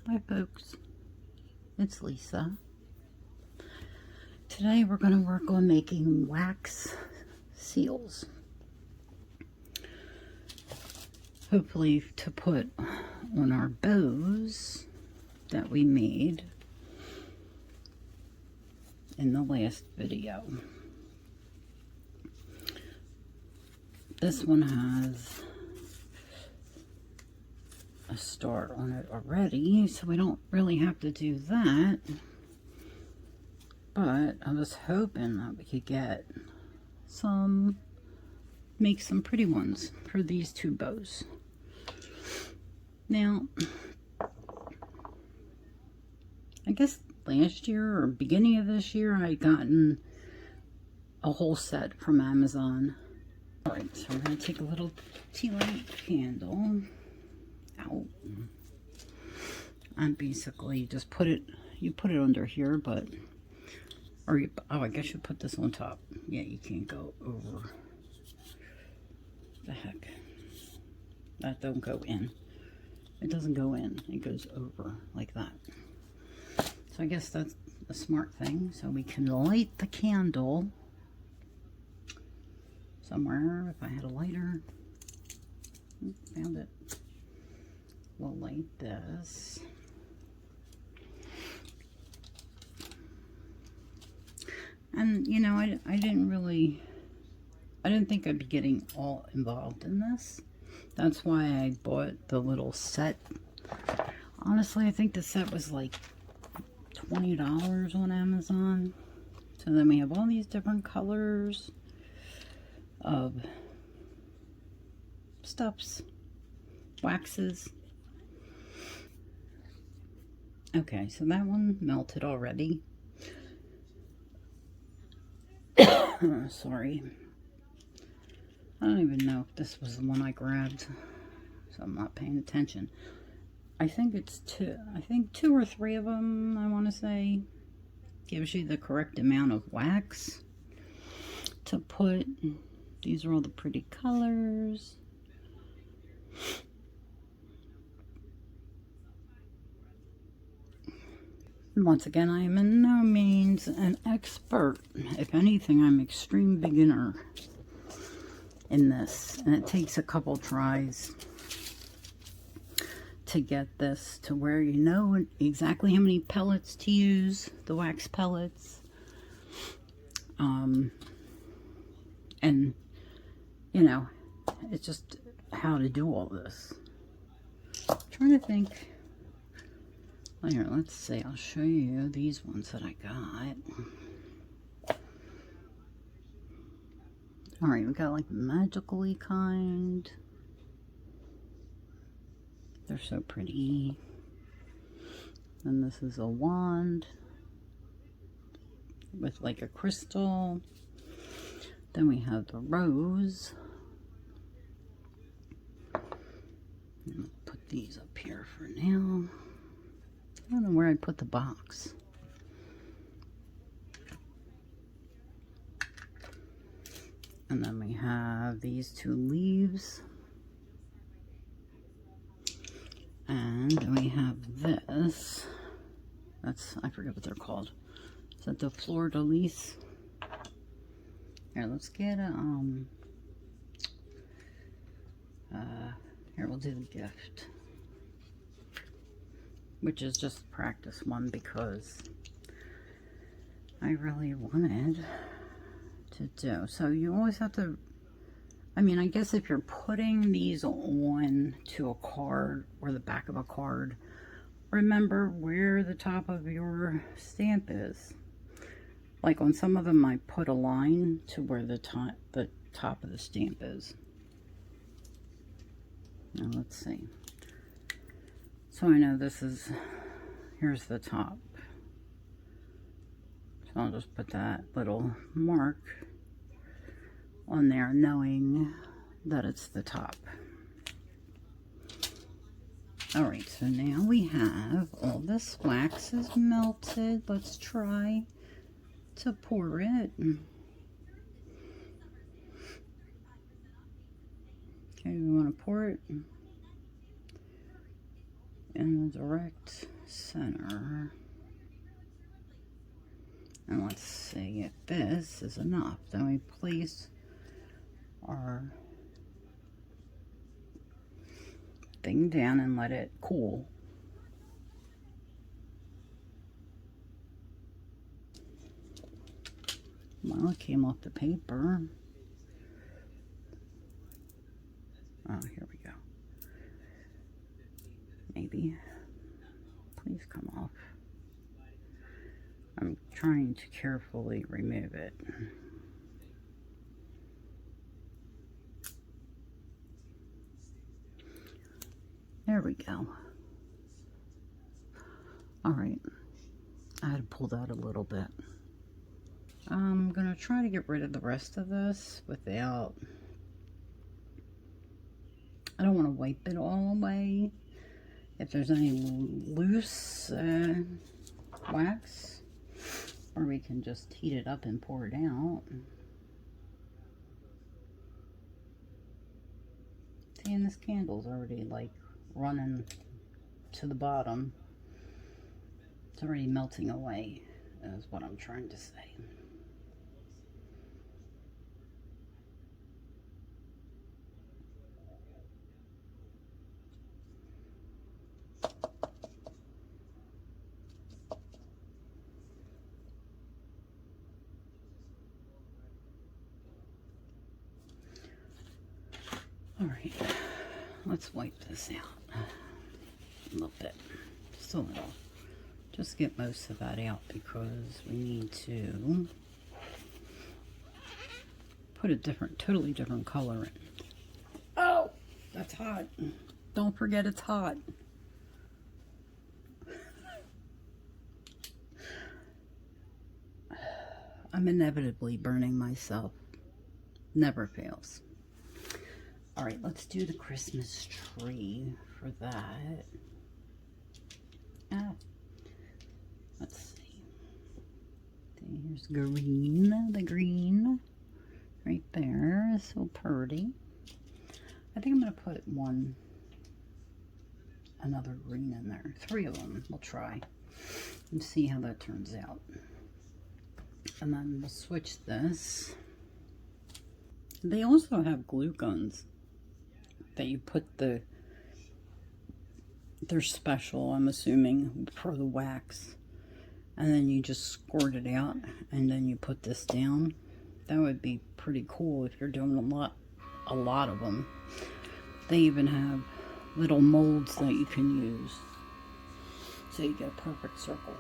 Hi folks, it's Lisa. Today we're going to work on making wax seals. Hopefully to put on our bows that we made in the last video. This one has a star on it already, so we don't really have to do that. But I was hoping that we could get make some pretty ones for these two bows. Now, I guess last year or beginning of this year, I'd gotten a whole set from Amazon. Alright, so we're going to take a little tea light candle out and basically just put it under here, but I guess you put this on top. Yeah, you can't go over. The heck, that don't go in. It doesn't go in, it goes over like that. So I guess that's a smart thing. So we can light the candle somewhere. If I had a lighter, found it. We'll light this. And you know, I didn't think I'd be getting all involved in this. That's why I bought the little set. Honestly, I think the set was like $20 on Amazon. So then we have all these different colors of stuffs, waxes. Okay, so that one melted already. Sorry. I don't even know if this was the one I grabbed, so I'm not paying attention. I think it's two. I think 2 or 3 of them, I want to say, gives you the correct amount of wax to put. These are all the pretty colors. And once again, I am in no means an expert. If anything, I'm an extreme beginner in this, and it takes a couple tries to get this to where you know exactly how many pellets to use, the wax pellets, and you know, it's just how to do all this. I'm trying to think. Here, let's see, I'll show you these ones that I got. Alright, we got like magically kind. They're so pretty. And this is a wand with like a crystal. Then we have the rose. I'll put these up here for now. I don't know where I put the box. And then we have these 2 leaves. And we have this. I forget what they're called. Is that the fleur de lis? Here, let's get here, we'll do the gift, which is just a practice one because I really wanted to do. So you always have to, I mean, I guess if you're putting these on to a card or the back of a card, remember where the top of your stamp is. Like on some of them, I put a line to where the top of the stamp is. Now let's see. So I know here's the top. So I'll just put that little mark on there, knowing that it's the top. Alright, so now we have all this wax is melted. Let's try to pour it. Okay, we want to pour it in the direct center. And let's see if this is enough. Then we place our thing down and let it cool. Well, it came off the paper. Oh, here we go. Maybe. Please come off. I'm trying to carefully remove it. There we go. All right. I had to pull that a little bit. I'm going to try to get rid of the rest of this without... I don't want to wipe it all away. If there's any loose wax, or we can just heat it up and pour it out. See, and this candle's already like running to the bottom. It's already melting away, is what I'm trying to say. All right, let's wipe this out a little bit, just a little. Just get most of that out because we need to put a totally different color in. Oh, that's hot. Don't forget it's hot. I'm inevitably burning myself. Never fails. All right, let's do the Christmas tree for that. Let's see. There's green, the green right there is so pretty. I think I'm going to put another green in there. 3 of them, we'll try and see how that turns out. And then we'll switch this. They also have glue guns that you put they're special, I'm assuming, for the wax. And then you just squirt it out and then you put this down. That would be pretty cool if you're doing a lot of them. They even have little molds that you can use. So you get a perfect circle.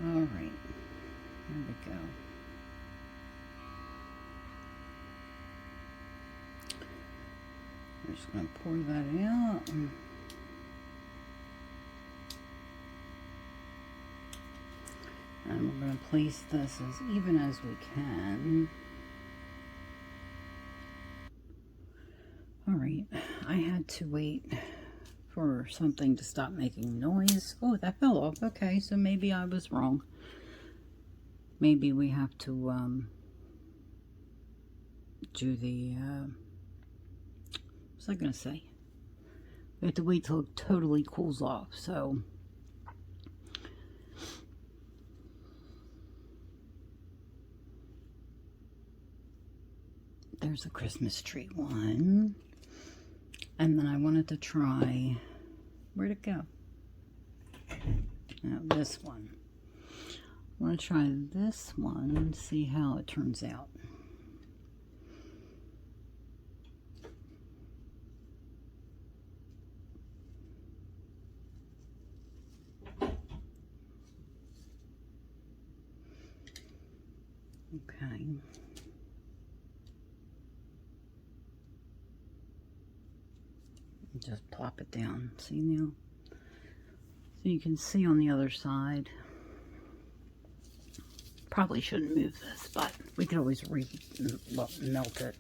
All right, there we go. We're just going to pour that out. And we're going to place this as even as we can. All right, I had to wait for something to stop making noise. Oh, that fell off. Okay, so maybe I was wrong. Maybe we have to do the... what was I going to say? We have to wait till it totally cools off, so... There's a Christmas tree one. And then I wanted to try... Where'd it go? Now, this one. I want to try this one and see how it turns out. Okay. Just plop it down. See now? So you can see on the other side. Probably shouldn't move this, but we could always melt it.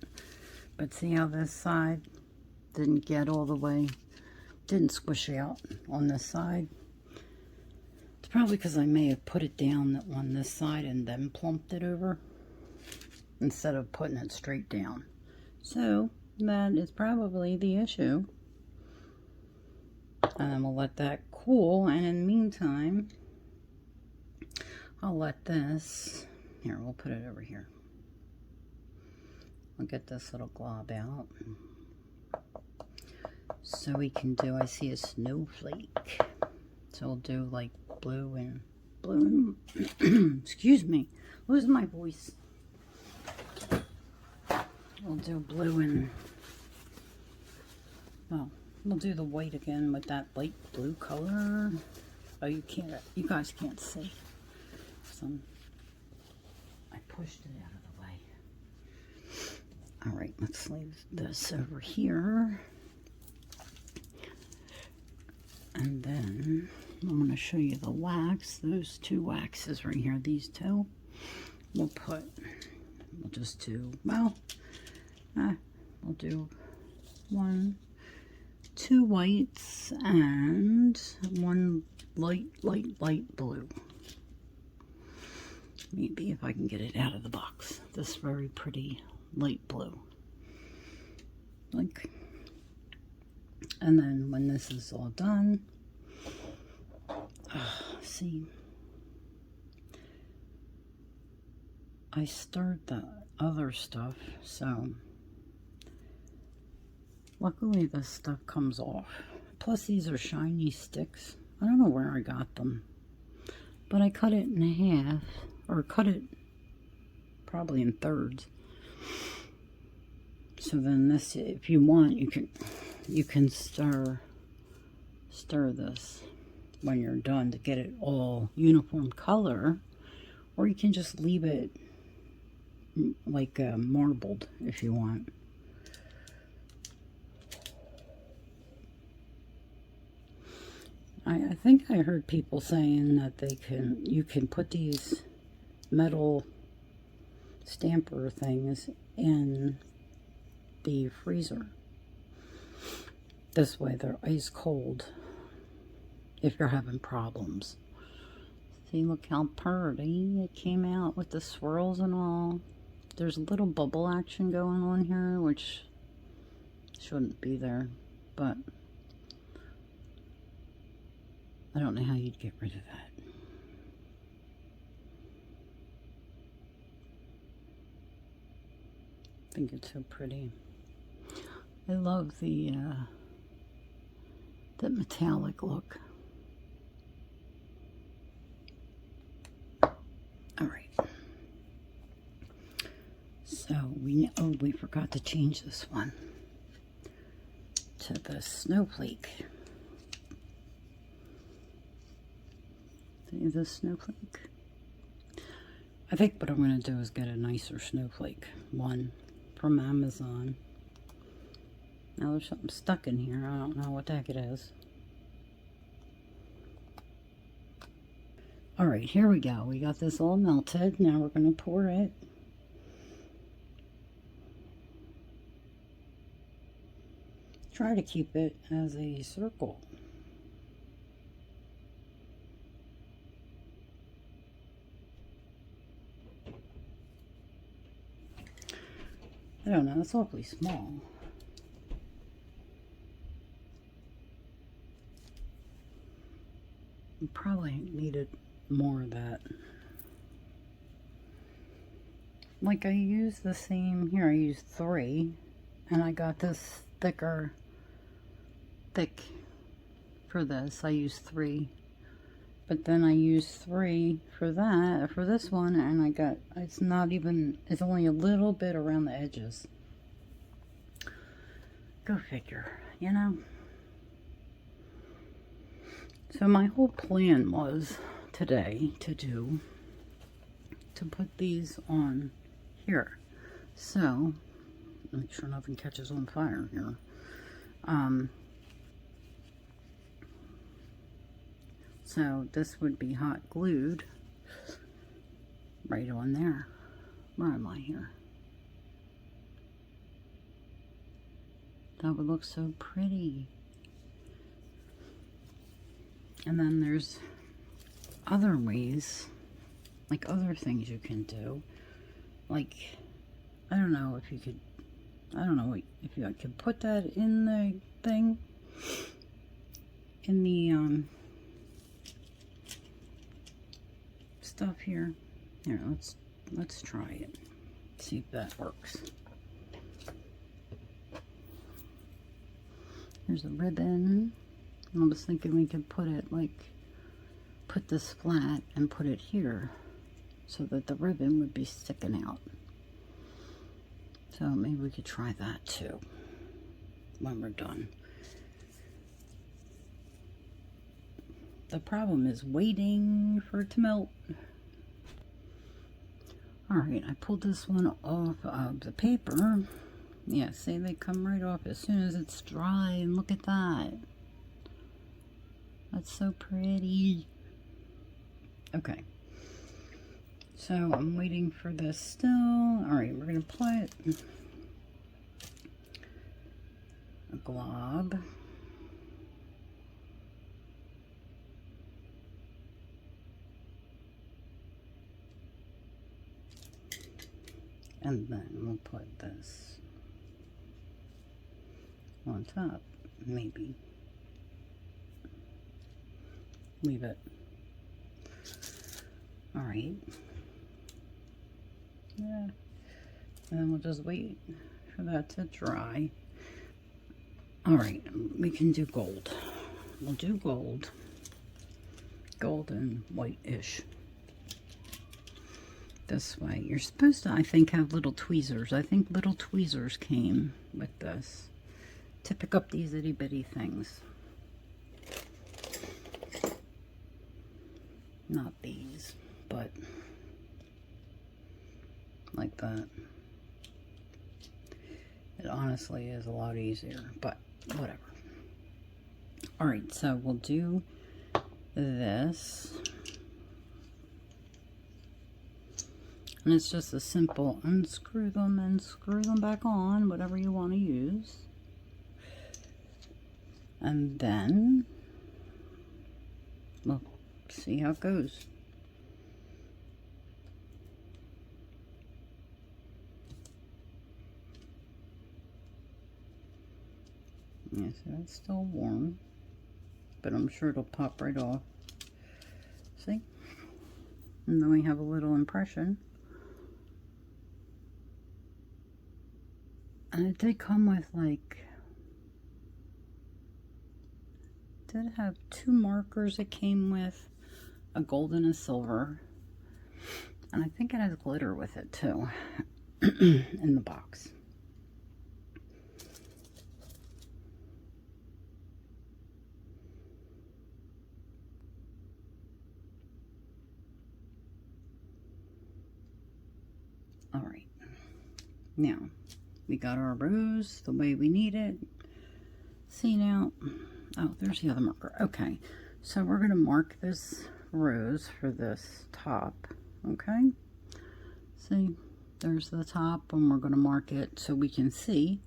But see how this side didn't get all the way, didn't squish out on this side? It's probably because I may have put it down on this side and then plumped it over instead of putting it straight down. So that is probably the issue. And then we'll let that cool, and in the meantime, I'll let this, here, we'll put it over here. I'll get this little glob out. So we can do, I see a snowflake. So we'll do like blue and excuse me, losing my voice. We'll do blue and, well, we'll do the white again with that light blue color. Oh, you guys can't see. I pushed it out of the way. All right, let's leave this over here. And then I'm going to show you the wax. Those two waxes right here, these two, we'll just do, well, we'll do two whites and one light blue. Maybe if I can get it out of the box. This very pretty light blue. And then when this is all done, see, I stirred the other stuff, so luckily this stuff comes off. Plus these are shiny sticks. I don't know where I got them, but I cut it in half, or cut it probably in thirds. So then this, if you want, you can stir this when you're done to get it all uniform color, or you can just leave it like marbled if you want. I think I heard people saying that you can put these metal stamper things in the freezer. This way they're ice cold if you're having problems. See, look how pretty it came out with the swirls and all. There's a little bubble action going on here, which shouldn't be there, but I don't know how you'd get rid of that. I think it's so pretty. I love the metallic look. All right. So we forgot to change this one to the snowflake. See the snowflake? I think what I'm going to do is get a nicer snowflake one from Amazon. Now there's something stuck in here. I don't know what the heck it is. Alright, here we go. We got this all melted. Now we're going to pour it. Try to keep it as a circle. I don't know, it's awfully small. You probably needed more of that. Like I use the same, here I used 3, and I got this thick for this. I used 3, but then I used 3 for this one, and I got, it's only a little bit around the edges. Go figure, you know? So my whole plan was today to put these on here. So, make sure nothing catches on fire here. So this would be hot glued right on there. Where am I here? That would look so pretty. And then there's other ways, like other things you can do. Like, I don't know if you could I don't know if I could put that in the thing, in the stuff here. Here, let's try it. See if that works. There's a ribbon. I was thinking we could put it like, put this flat and put it here so that the ribbon would be sticking out. So maybe we could try that too when we're done. The problem is waiting for it to melt. Alright, I pulled this one off of the paper. Yeah, see, they come right off as soon as it's dry, and look at that. That's so pretty. Okay. So I'm waiting for this still. Alright, we're going to put a glob. And then we'll put this on top, maybe. Leave it. Alright. Yeah. And then we'll just wait for that to dry. Alright, we can do gold. We'll do gold. Gold and white-ish. This way. You're supposed to, I think, have little tweezers. I think little tweezers came with this to pick up these itty-bitty things. Not these, but like that. It honestly is a lot easier, but whatever. Alright, so we'll do this. And it's just a simple unscrew them and screw them back on, whatever you want to use. And then we'll see how it goes. Yeah, so it's still warm, but I'm sure it'll pop right off. See? And then we have a little impression. And it did come with, like, did have 2 markers it came with, a gold and a silver. And I think it has glitter with it too, in the box. All right, now we got our rose the way we need it. See now, oh, there's the other marker. Okay, so we're going to mark this rose for this top. Okay, see, there's the top, and we're going to mark it so we can see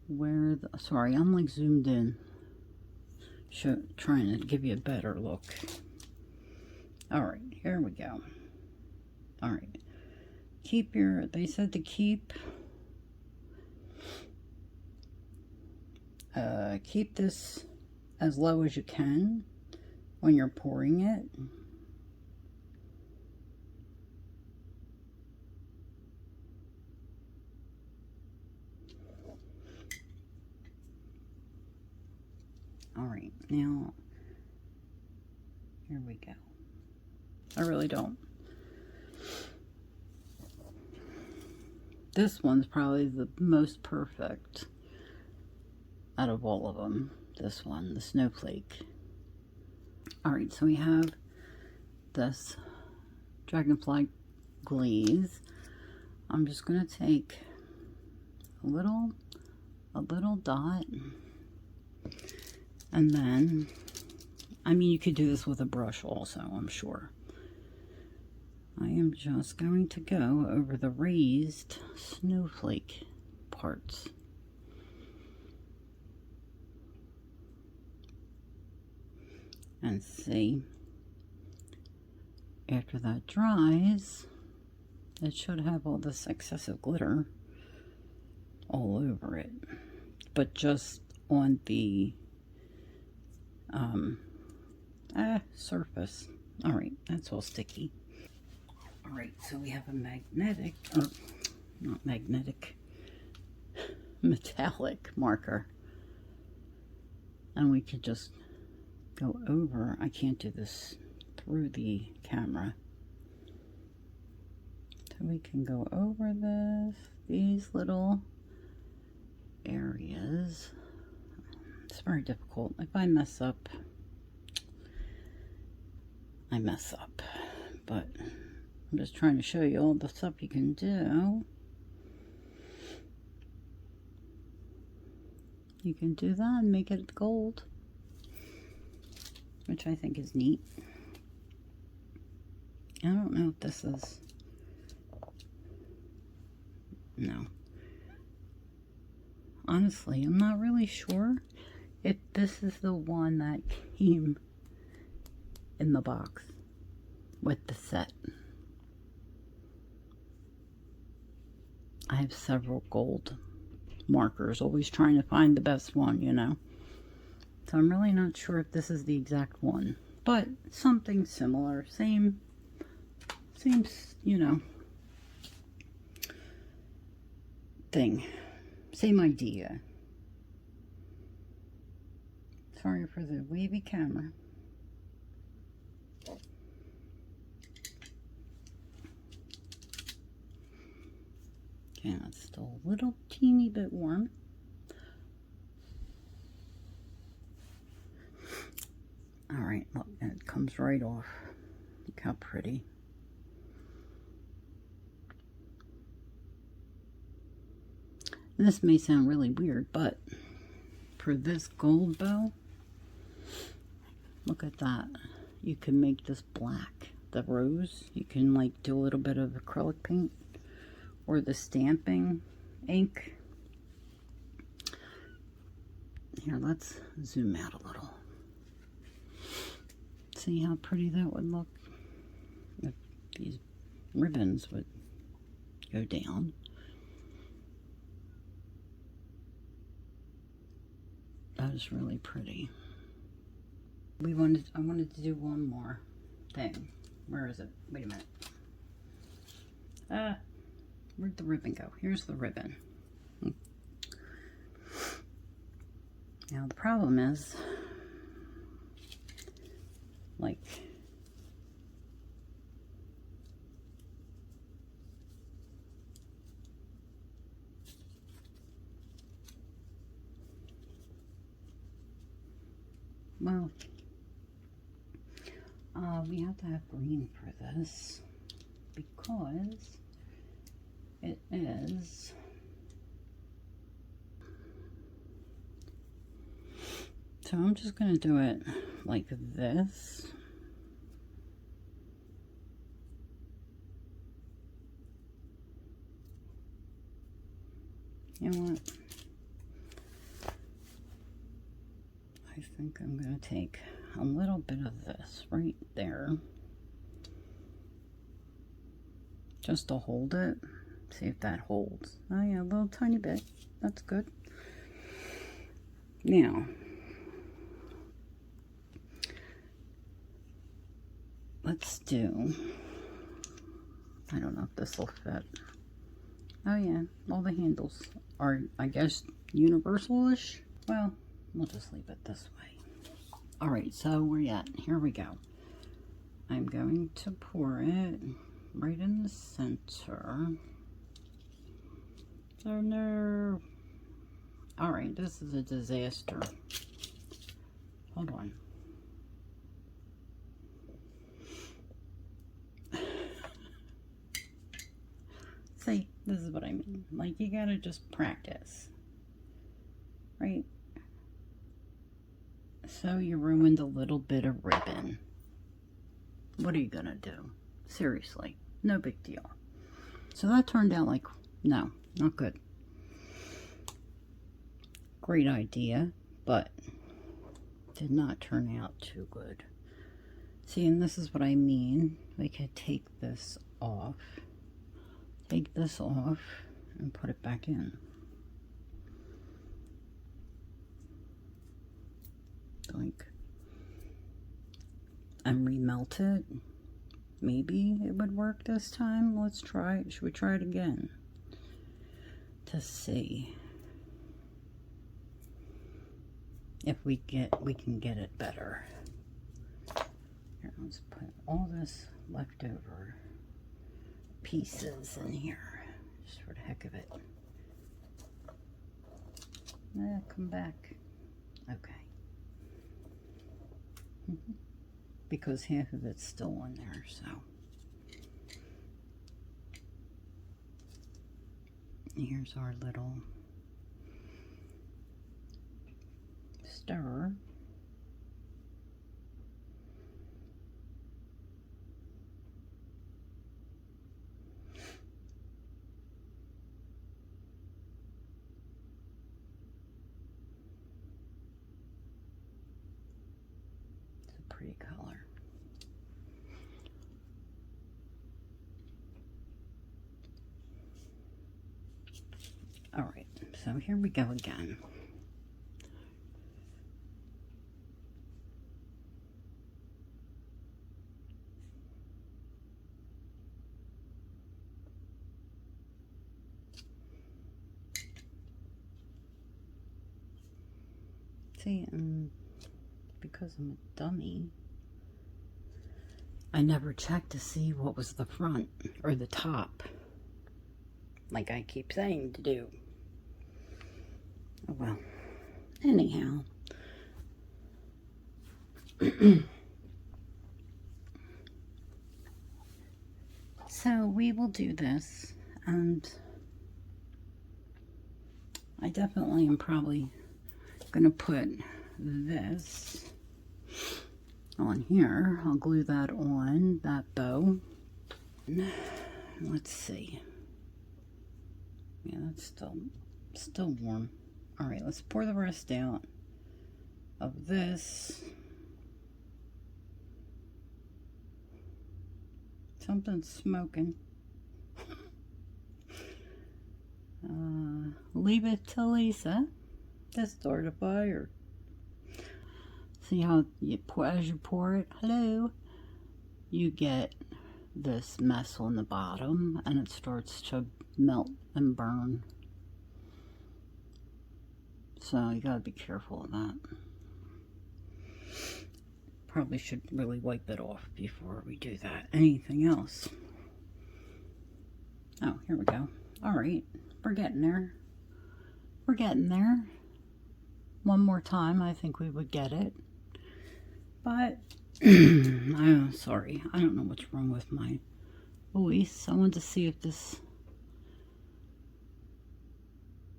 where the, sorry, I'm like zoomed in, trying to give you a better look. All right, here we go. All right. Keep your, they said to keep this as low as you can when you're pouring it. All right, now, here we go. I really don't. This one's probably the most perfect out of all of them. This one, the snowflake. Alright, so we have this dragonfly glaze. I'm just going to take a little dot, and then, I mean, you could do this with a brush also, I'm sure. I am just going to go over the raised snowflake parts. And see, after that dries, it should have all this excessive glitter all over it, but just on the surface. All right, that's all sticky. All right, so we have a magnetic, or not magnetic, metallic marker, and we could just go over. I can't do this through the camera, so we can go over these little areas. It's very difficult. If I mess up, I mess up, but I'm just trying to show you all the stuff you can do. You can do that and make it gold, which I think is neat. I don't know if this is, no. Honestly, I'm not really sure if this is the one that came in the box with the set. I have several gold markers, always trying to find the best one, you know. So I'm really not sure if this is the exact one, but something similar, same, you know, thing, same idea. Sorry for the wavy camera. Okay, it's still a little teeny bit warm. All right, look, and it comes right off. Look how pretty. And this may sound really weird, but for this gold bow, look at that. You can make this black. The rose, you can like do a little bit of acrylic paint or the stamping ink. Here, let's zoom out a little. See how pretty that would look if these ribbons would go down. That is really pretty. I wanted to do one more thing. Where is it? Wait a minute. Where'd the ribbon go? Here's the ribbon. Now the problem is, like, well, we have to have green for this because it is so I'm just going to do it like this. You know what? I think I'm going to take a little bit of this right there just to hold it. See if that holds. Oh yeah, a little tiny bit. That's good. Now, let's do, I don't know if this will fit. Oh yeah, all the handles are, I guess, universal-ish. Well, we'll just leave it this way. Alright, so where you at? Here we go. I'm going to pour it right in the center. Oh no. Alright, this is a disaster. Hold on. See, this is what I mean. Like, you gotta just practice. Right? So you ruined a little bit of ribbon. What are you gonna do? Seriously, no big deal. So that turned out like, no, not good. Great idea, but did not turn out too good. See, and this is what I mean. We could take this off. Take this off and put it back in. like, and remelt it. Maybe it would work this time. Let's try it. Should we try it again to see if we can get it better? Here, let's put all this leftover pieces in here just for the heck of it. Come back. Okay. Because half of it's still in there, so. Here's our little stirrer. It's a pretty color. All right, so here we go again. See, and because I'm a dummy, I never checked to see what was the front or the top, like I keep saying to do. Oh well, anyhow. So we will do this, and I definitely am probably gonna put this on here. I'll glue that on that bow. Let's see. Yeah, that's still warm. All right, let's pour the rest out of this. Something's smoking. Leave it to Lisa to start a fire. See how you pour, as you pour it, hello, you get this mess on the bottom and it starts to melt and burn. So you gotta be careful of that. Probably should really wipe it off before we do that. Anything else? Oh, here we go. All right, we're getting there. We're getting there. One more time, I think we would get it. But, I'm sorry. I don't know what's wrong with my voice. I wanted to see if this...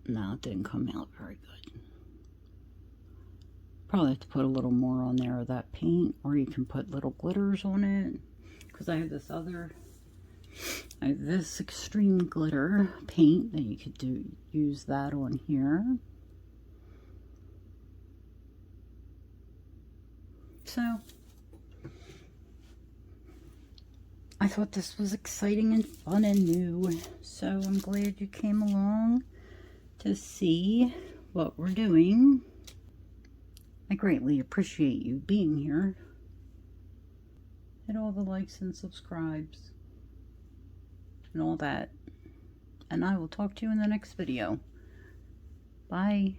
No, it didn't come out very good. Probably have to put a little more on there of that paint, or you can put little glitters on it, because I have this extreme glitter paint that you could use that on here. So I thought this was exciting and fun and new, so I'm glad you came along to see what we're doing. I greatly appreciate you being here. Hit all the likes and subscribes and all that. And I will talk to you in the next video. Bye.